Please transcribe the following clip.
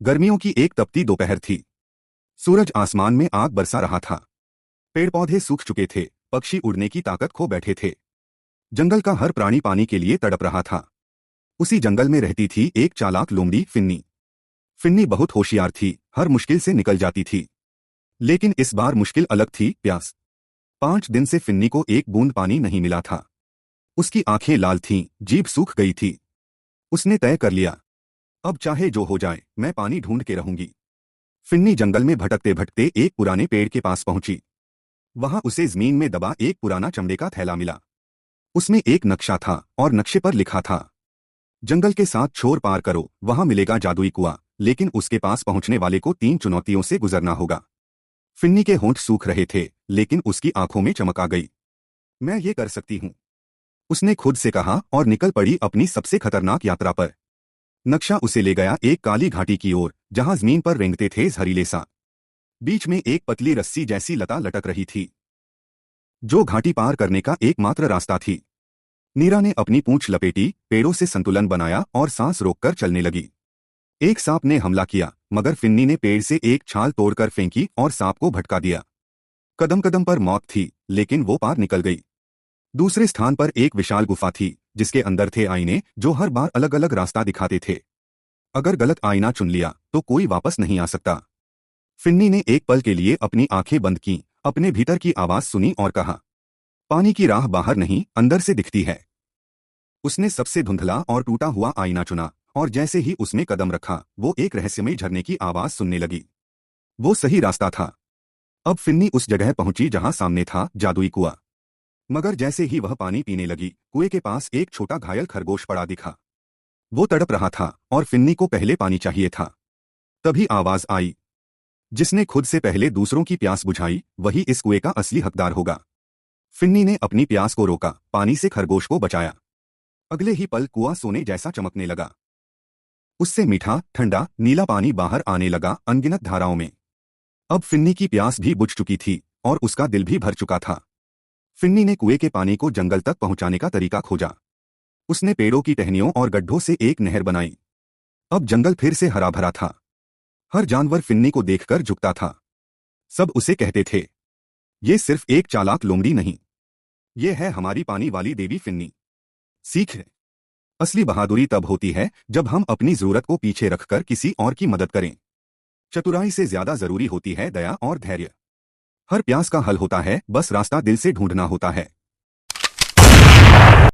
गर्मियों की एक तपती दोपहर थी। सूरज आसमान में आग बरसा रहा था। पेड़ पौधे सूख चुके थे, पक्षी उड़ने की ताकत खो बैठे थे। जंगल का हर प्राणी पानी के लिए तड़प रहा था। उसी जंगल में रहती थी एक चालाक लोमड़ी फिन्नी। फिन्नी बहुत होशियार थी, हर मुश्किल से निकल जाती थी। लेकिन इस बार मुश्किल अलग थी, प्यास। 5 दिन से फिन्नी को एक बूंद पानी नहीं मिला था। उसकी आंखें लाल थीं, जीभ सूख गई थी। उसने तय कर लिया, अब चाहे जो हो जाए मैं पानी ढूंढ के रहूंगी। फिन्नी जंगल में भटकते भटकते एक पुराने पेड़ के पास पहुंची। वहां उसे जमीन में दबा एक पुराना चमड़े का थैला मिला। उसमें एक नक्शा था और नक्शे पर लिखा था, जंगल के साथ छोर पार करो, वहां मिलेगा जादुई कुआं, लेकिन उसके पास पहुंचने वाले को 3 चुनौतियों से गुजरना होगा। फिन्नी के होंठ सूख रहे थे, लेकिन उसकी आंखों में चमक आ गई। मैं ये कर सकती हूँ, उसने खुद से कहा और निकल पड़ी अपनी सबसे खतरनाक यात्रा पर। नक्शा उसे ले गया एक काली घाटी की ओर, जहां जमीन पर रेंगते थे जहरीले सांप। बीच में एक पतली रस्सी जैसी लता लटक रही थी, जो घाटी पार करने का एकमात्र रास्ता थी। नीरा ने अपनी पूंछ लपेटी, पेड़ों से संतुलन बनाया और सांस रोककर चलने लगी। एक सांप ने हमला किया, मगर फिन्नी ने पेड़ से एक छाल तोड़कर फेंकी और सांप को भटका दिया। कदम कदम पर मौत थी, लेकिन वो पार निकल गई। दूसरे स्थान पर एक विशाल गुफा थी, जिसके अंदर थे आईने जो हर बार अलग अलग रास्ता दिखाते थे। अगर गलत आईना चुन लिया तो कोई वापस नहीं आ सकता। फिन्नी ने एक पल के लिए अपनी आंखें बंद कीं, अपने भीतर की आवाज सुनी और कहा, पानी की राह बाहर नहीं, अंदर से दिखती है। उसने सबसे धुंधला और टूटा हुआ आईना चुना, और जैसे ही उसमें कदम रखा, वो एक रहस्यमय झरने की आवाज सुनने लगी। वो सही रास्ता था। अब फिन्नी उस जगह पहुंची जहां सामने था जादुई कुआं। मगर जैसे ही वह पानी पीने लगी, कुएं के पास एक छोटा घायल खरगोश पड़ा दिखा। वो तड़प रहा था और फिन्नी को पहले पानी चाहिए था। तभी आवाज आई, जिसने खुद से पहले दूसरों की प्यास बुझाई, वही इस कुएं का असली हकदार होगा। फिन्नी ने अपनी प्यास को रोका, पानी से खरगोश को बचाया। अगले ही पल कुआं सोने जैसा चमकने लगा। उससे मीठा ठंडा नीला पानी बाहर आने लगा, अनगिनत धाराओं में। अब फिन्नी की प्यास भी बुझ चुकी थी और उसका दिल भी भर चुका था। फिन्नी ने कुएं के पानी को जंगल तक पहुंचाने का तरीका खोजा। उसने पेड़ों की टहनियों और गड्ढों से एक नहर बनाई। अब जंगल फिर से हरा भरा था। हर जानवर फिन्नी को देखकर झुकता था। सब उसे कहते थे, ये सिर्फ एक चालाक लोमड़ी नहीं, ये है हमारी पानी वाली देवी फिन्नी। सीख, असली बहादुरी तब होती है जब हम अपनी जरूरत को पीछे रखकर किसी और की मदद करें। चतुराई से ज्यादा जरूरी होती है दया और धैर्य। हर प्यास का हल होता है, बस रास्ता दिल से ढूंढना होता है।